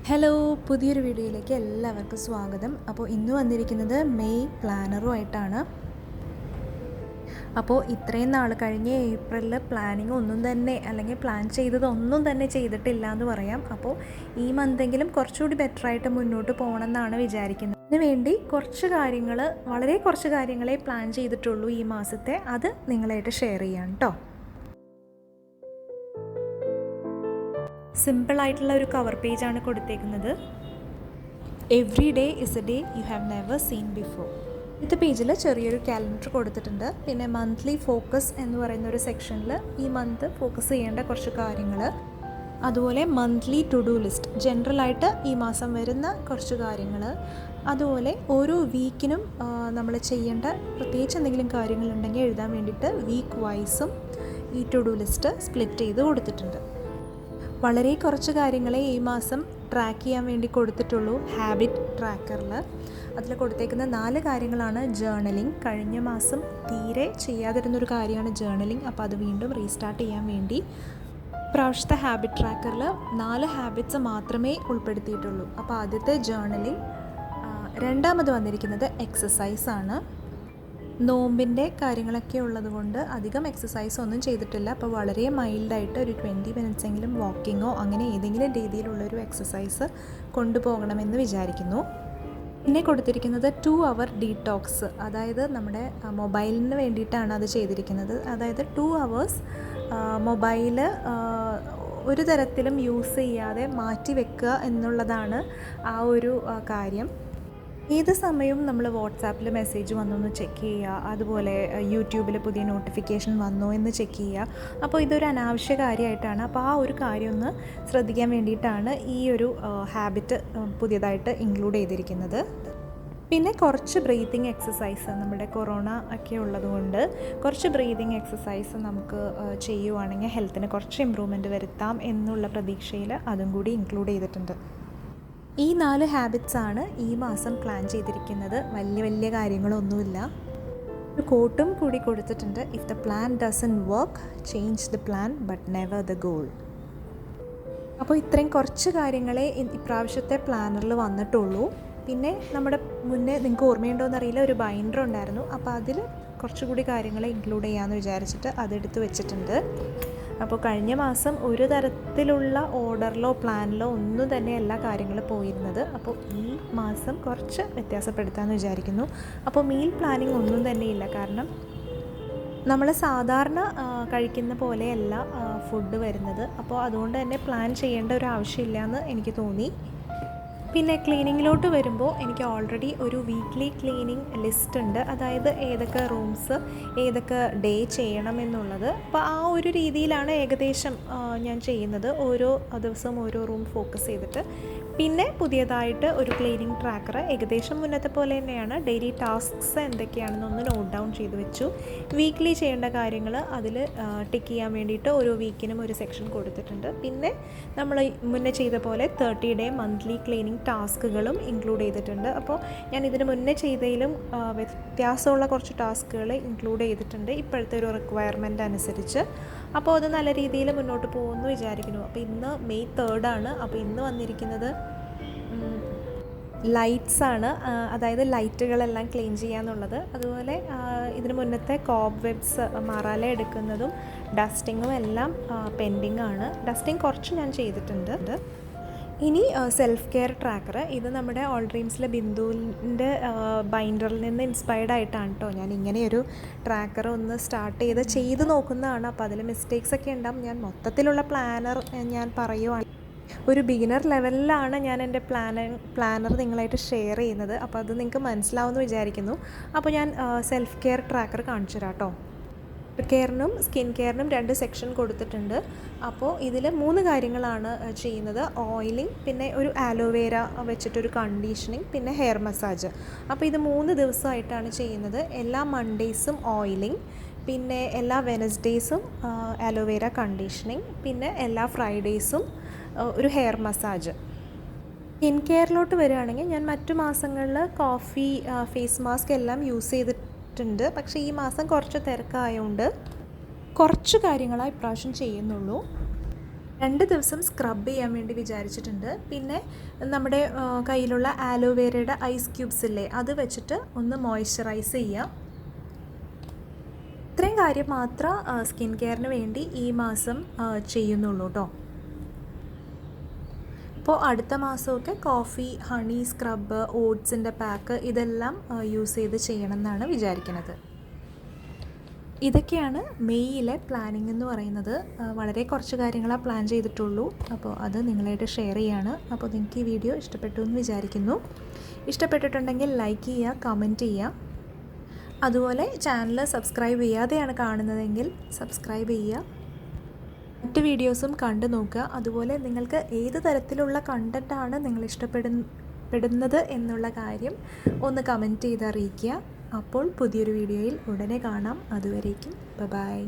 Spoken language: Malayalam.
ഹലോ, പുതിയൊരു വീഡിയോയിലേക്ക് എല്ലാവർക്കും സ്വാഗതം. അപ്പോൾ ഇന്ന് വന്നിരിക്കുന്നത് മെയ് പ്ലാനറുമായിട്ടാണ്. അപ്പോൾ ഇത്രയും നാൾ കഴിഞ്ഞ ഏപ്രിലിൽ പ്ലാനിങ് ഒന്നും തന്നെ അല്ലെങ്കിൽ പ്ലാൻ ചെയ്തതൊന്നും തന്നെ ചെയ്തിട്ടില്ല എന്ന് പറയാം. അപ്പോൾ ഈ മന്തെങ്കിലും കുറച്ചുകൂടി ബെറ്ററായിട്ട് മുന്നോട്ട് പോകണമെന്നാണ് വിചാരിക്കുന്നത്. അതിന് വേണ്ടി വളരെ കുറച്ച് കാര്യങ്ങളെ പ്ലാൻ ചെയ്തിട്ടുള്ളൂ ഈ മാസത്തെ. അത് നിങ്ങളായിട്ട് ഷെയർ ചെയ്യാം കേട്ടോ. സിമ്പിളായിട്ടുള്ള ഒരു കവർ പേജാണ് കൊടുത്തേക്കുന്നത്. Every day is A day you have never seen before. ഇത് പേജിൽ ചെറിയൊരു കാലണ്ടർ കൊടുത്തിട്ടുണ്ട്. പിന്നെ മന്ത്ലി ഫോക്കസ് എന്ന് പറയുന്ന ഒരു സെക്ഷനിൽ ഈ മന്ത് ഫോക്കസ് ചെയ്യേണ്ട കുറച്ച് കാര്യങ്ങൾ, അതുപോലെ മന്ത്ലി ടു ഡു ലിസ്റ്റ്, ജനറലായിട്ട് ഈ മാസം വരുന്ന കുറച്ച് കാര്യങ്ങൾ, അതുപോലെ ഓരോ വീക്കിനും നമ്മൾ ചെയ്യേണ്ട പ്രത്യേകിച്ച് എന്തെങ്കിലും കാര്യങ്ങളുണ്ടെങ്കിൽ എഴുതാൻ വേണ്ടിയിട്ട് വീക്ക് വൈസും ഈ ടു ഡു ലിസ്റ്റ് സ്പ്ലിറ്റ് ചെയ്ത് കൊടുത്തിട്ടുണ്ട്. വളരെ കുറച്ച് കാര്യങ്ങളെ ഈ മാസം ട്രാക്ക് ചെയ്യാൻ വേണ്ടി കൊടുത്തിട്ടുള്ളൂ ഹാബിറ്റ് ട്രാക്കറിൽ. അതിൽ കൊടുത്തേക്കുന്ന 4 കാര്യങ്ങളാണ് ജേർണലിംഗ്. കഴിഞ്ഞ മാസം തീരെ ചെയ്യാതിരുന്നൊരു കാര്യമാണ് ജേർണലിംഗ്. അപ്പോൾ അത് വീണ്ടും റീസ്റ്റാർട്ട് ചെയ്യാൻ വേണ്ടി പ്രാവശ്യത്തെ ഹാബിറ്റ് ട്രാക്കറിൽ 4 ഹാബിറ്റ്സ് മാത്രമേ ഉൾപ്പെടുത്തിയിട്ടുള്ളൂ. അപ്പോൾ ആദ്യത്തെ ജേർണലിംഗ്. രണ്ടാമത് വന്നിരിക്കുന്നത് എക്സസൈസാണ്. നോമ്പിൻ്റെ കാര്യങ്ങളൊക്കെ ഉള്ളതുകൊണ്ട് അധികം എക്സസൈസ് ഒന്നും ചെയ്തിട്ടില്ല. അപ്പോൾ വളരെ മൈൽഡായിട്ട് ഒരു 20 മിനിറ്റ്സെങ്കിലും വാക്കിങ്ങോ അങ്ങനെ ഏതെങ്കിലും രീതിയിലുള്ളൊരു എക്സസൈസ് കൊണ്ടുപോകണമെന്ന് വിചാരിക്കുന്നു. പിന്നെ കൊടുത്തിരിക്കുന്നത് 2 hour ഡീടോക്സ്, അതായത് നമ്മുടെ മൊബൈലിന് വേണ്ടിയിട്ടാണ് അത് ചെയ്തിരിക്കുന്നത്. അതായത് 2 hours മൊബൈൽ ഒരു തരത്തിലും യൂസ് ചെയ്യാതെ മാറ്റി വെക്കുക എന്നുള്ളതാണ് ആ ഒരു കാര്യം. ഏത് സമയവും നമ്മൾ വാട്സാപ്പിൽ മെസ്സേജ് വന്നോ എന്ന് ചെക്ക് ചെയ്യുക, അതുപോലെ യൂട്യൂബിൽ പുതിയ നോട്ടിഫിക്കേഷൻ വന്നോ എന്ന് ചെക്ക് ചെയ്യുക. അപ്പോൾ ഇതൊരു അനാവശ്യ കാര്യമായിട്ടാണ്. അപ്പോൾ ആ ഒരു കാര്യം ഒന്ന് ശ്രദ്ധിക്കാൻ വേണ്ടിയിട്ടാണ് ഈ ഒരു ഹാബിറ്റ് പുതിയതായിട്ട് ഇൻക്ലൂഡ് ചെയ്തിരിക്കുന്നത്. പിന്നെ കുറച്ച് ബ്രീതിങ് എക്സസൈസ്, നമ്മുടെ കൊറോണ ഒക്കെ ഉള്ളതുകൊണ്ട് കുറച്ച് ബ്രീതിങ് എക്സസൈസ് നമുക്ക് ചെയ്യുവാണെങ്കിൽ ഹെൽത്തിന് കുറച്ച് ഇമ്പ്രൂവ്മെൻറ്റ് വരുത്താം എന്നുള്ള പ്രതീക്ഷയിൽ അതും കൂടി ഇൻക്ലൂഡ് ചെയ്തിട്ടുണ്ട്. ഈ 4 ഹാബിറ്റ്സാണ് ഈ മാസം പ്ലാൻ ചെയ്തിരിക്കുന്നത്. വലിയ കാര്യങ്ങളൊന്നുമില്ല. ഒരു കോട്ടും കൂടി കൊടുത്തിട്ടുണ്ട്. If the plan doesn't work, change the plan but never the goal. അപ്പോൾ ഇത്രയും കുറച്ച് കാര്യങ്ങളെ ഇപ്രാവശ്യത്തെ പ്ലാനറിൽ വന്നിട്ടുള്ളൂ. പിന്നെ നമ്മുടെ മുന്നേ നിങ്ങൾക്ക് ഓർമ്മയുണ്ടോ എന്നറിയില്ല, ഒരു ബൈൻഡർ ഉണ്ടായിരുന്നു. അപ്പോൾ അതിൽ കുറച്ചുകൂടി കാര്യങ്ങളെ ഇൻക്ലൂഡ് ചെയ്യാമെന്ന് വിചാരിച്ചിട്ട് അതെടുത്ത് വെച്ചിട്ടുണ്ട്. അപ്പോൾ കഴിഞ്ഞ മാസം ഒരു തരത്തിലുള്ള ഓർഡറിലോ പ്ലാനിലോ ഒന്നും തന്നെ എല്ലാ കാര്യങ്ങളും പോയിരുന്നത്. അപ്പോൾ ഈ മാസം കുറച്ച് വ്യത്യാസപ്പെടുത്താമെന്ന് വിചാരിക്കുന്നു. അപ്പോൾ മീൽ പ്ലാനിങ് ഒന്നും തന്നെ ഇല്ല, കാരണം നമ്മൾ സാധാരണ കഴിക്കുന്ന പോലെയല്ല ഫുഡ് വരുന്നത്. അപ്പോൾ അതുകൊണ്ട് തന്നെ പ്ലാൻ ചെയ്യേണ്ട ഒരു ആവശ്യമില്ല എന്ന് എനിക്ക് തോന്നി. പിന്നെ ക്ലീനിങ്ങിലോട്ട് വരുമ്പോൾ എനിക്ക് ഓൾറെഡി ഒരു വീക്ക്ലി ക്ലീനിങ് ലിസ്റ്റ് ഉണ്ട്. അതായത് ഏതൊക്കെ റൂംസ് ഏതൊക്കെ ഡേ ചെയ്യണം എന്നുള്ളത്. അപ്പോൾ ആ ഒരു രീതിയിലാണ് ഏകദേശം ഞാൻ ചെയ്യുന്നത്. ഓരോ ദിവസവും ഓരോ റൂം ഫോക്കസ് ചെയ്തിട്ട്. പിന്നെ പുതിയതായിട്ട് ഒരു ക്ലീനിങ് ട്രാക്കർ, ഏകദേശം മുന്നത്തെ പോലെ തന്നെയാണ്. ഡെയിലി ടാസ്ക്സ് എന്തൊക്കെയാണെന്നൊന്ന് നോട്ട് ഡൗൺ ചെയ്ത് വെച്ചു. വീക്ക്ലി ചെയ്യേണ്ട കാര്യങ്ങൾ അതിൽ ടിക്ക് ചെയ്യാൻ വേണ്ടിയിട്ട് ഓരോ വീക്കിനും ഒരു സെക്ഷൻ കൊടുത്തിട്ടുണ്ട്. പിന്നെ നമ്മൾ മുന്നേ ചെയ്ത പോലെ 30 ഡേ മന്ത്ലി ക്ലീനിങ് ടാസ്കുകളും ഇൻക്ലൂഡ് ചെയ്തിട്ടുണ്ട്. അപ്പോൾ ഞാൻ ഇതിന് മുന്നേ ചെയ്തതിലും വ്യത്യാസമുള്ള കുറച്ച് ടാസ്കുകൾ ഇൻക്ലൂഡ് ചെയ്തിട്ടുണ്ട് ഇപ്പോഴത്തെ ഒരു റിക്വയർമെൻ്റ് അനുസരിച്ച്. അപ്പോൾ അത് നല്ല രീതിയിൽ മുന്നോട്ട് പോകുമെന്ന് വിചാരിക്കുന്നു. അപ്പോൾ ഇന്ന് മെയ് 3 ആണ്. അപ്പോൾ ഇന്ന് വന്നിരിക്കുന്നത് ലൈറ്റ്സാണ്, അതായത് ലൈറ്റുകളെല്ലാം ക്ലീൻ ചെയ്യാന്നുള്ളത്. അതുപോലെ ഇതിന് മുന്നത്തെ കോബ് വെബ്സ് മറാല എടുക്കുന്നതും ഡസ്റ്റിങ്ങും എല്ലാം പെൻഡിങ് ആണ്. ഡസ്റ്റിങ് കുറച്ച് ഞാൻ ചെയ്തിട്ടുണ്ട്. ഇനി സെൽഫ് കെയർ ട്രാക്കർ. ഇത് നമ്മുടെ ഓൾ ഡ്രീംസിലെ ബിന്ദുവിൻ്റെ ബൈൻഡറിൽ നിന്ന് ഇൻസ്പയർഡ് ആയിട്ടാണ് കേട്ടോ ഞാൻ ഇങ്ങനെയൊരു ട്രാക്കർ ഒന്ന് സ്റ്റാർട്ട് ചെയ്ത് നോക്കുന്നതാണ്. അപ്പോൾ അതിൽ മിസ്റ്റേക്സ് ഒക്കെ ഉണ്ടാകും. ഞാൻ മൊത്തത്തിലുള്ള പ്ലാനർ ഞാൻ പറയുവാണ്, ഒരു ബിഗിനർ ലെവലിലാണ് ഞാൻ എൻ്റെ പ്ലാനർ നിങ്ങളായിട്ട് ഷെയർ ചെയ്യുന്നത്. അപ്പോൾ അത് നിങ്ങൾക്ക് മനസ്സിലാവുമെന്ന് വിചാരിക്കുന്നു. അപ്പോൾ ഞാൻ സെൽഫ് കെയർ ട്രാക്കർ കാണിച്ചു തരാം കേട്ടോ. കെയറിനും സ്കിൻ കെയറിനും 2 സെക്ഷൻ കൊടുത്തിട്ടുണ്ട്. അപ്പോൾ ഇതിൽ 3 കാര്യങ്ങളാണ് ചെയ്യുന്നത്. ഓയിലിംഗ്, പിന്നെ ഒരു ആലോവേര വെച്ചിട്ടൊരു കണ്ടീഷനിങ്, പിന്നെ ഹെയർ മസാജ്. അപ്പോൾ ഇത് 3 ദിവസമായിട്ടാണ് ചെയ്യുന്നത്. എല്ലാ മൺഡേയ്സും ഓയിലിംഗ്, പിന്നെ എല്ലാ വെനസ്ഡേയ്സും ആലോവേര കണ്ടീഷനിങ്, പിന്നെ എല്ലാ ഫ്രൈഡേയ്സും ഒരു ഹെയർ മസാജ്. സ്കിൻ കെയറിലോട്ട് വരികയാണെങ്കിൽ ഞാൻ മറ്റു മാസങ്ങളിൽ കോഫി ഫേസ് മാസ്ക് എല്ലാം യൂസ് ചെയ്തിട്ടുണ്ട്. പക്ഷേ ഈ മാസം കുറച്ച് തിരക്കായതുകൊണ്ട് കുറച്ച് കാര്യങ്ങളാണ് ഇപ്രാവശ്യം ചെയ്യുന്നുള്ളൂ. 2 ദിവസം സ്ക്രബ് ചെയ്യാൻ വേണ്ടി വിചാരിച്ചിട്ടുണ്ട്. പിന്നെ നമ്മുടെ കയ്യിലുള്ള ആലോവേരയുടെ ഐസ് ക്യൂബ്സ് ഇല്ലേ, അത് വെച്ചിട്ട് ഒന്ന് മോയ്സ്ചറൈസ് ചെയ്യാം. ഇത്രയും കാര്യം മാത്രം സ്കിൻ കെയറിന് വേണ്ടി ഈ മാസം ചെയ്യുന്നുള്ളൂ കേട്ടോ. അപ്പോൾ അടുത്ത മാസമൊക്കെ കോഫി, ഹണി സ്ക്രബ്, ഓട്സിൻ്റെ പാക്ക് ഇതെല്ലാം യൂസ് ചെയ്ത് ചെയ്യണം എന്നാണ് വിചാരിക്കുന്നത്. ഇതൊക്കെയാണ് മെയ്യിലെ പ്ലാനിങ് എന്ന് പറയുന്നത്. വളരെ കുറച്ച് കാര്യങ്ങളാണ് പ്ലാൻ ചെയ്തിട്ടുള്ളൂ. അപ്പോൾ അത് നിങ്ങളായിട്ട് ഷെയർ ചെയ്യാണ്. അപ്പോൾ നിങ്ങൾക്ക് ഈ വീഡിയോ ഇഷ്ടപ്പെട്ടു എന്ന് വിചാരിക്കുന്നു. ഇഷ്ടപ്പെട്ടിട്ടുണ്ടെങ്കിൽ ലൈക്ക് ചെയ്യുക, കമൻറ്റ് ചെയ്യുക. അതുപോലെ ചാനൽ സബ്സ്ക്രൈബ് ചെയ്യാതെയാണ് കാണുന്നതെങ്കിൽ സബ്സ്ക്രൈബ് ചെയ്യുക. മറ്റ് വീഡിയോസും കണ്ടു നോക്കുക. അതുപോലെ നിങ്ങൾക്ക് ഏത് തരത്തിലുള്ള കണ്ടൻറ്റാണ് നിങ്ങൾ ഇഷ്ടപ്പെടുന്നത് എന്നുള്ള കാര്യം ഒന്ന് കമൻറ്റ് ചെയ്ത് അറിയിക്കുക. അപ്പോൾ പുതിയൊരു വീഡിയോയിൽ ഉടനെ കാണാം. അതുവരേക്കും ബൈ.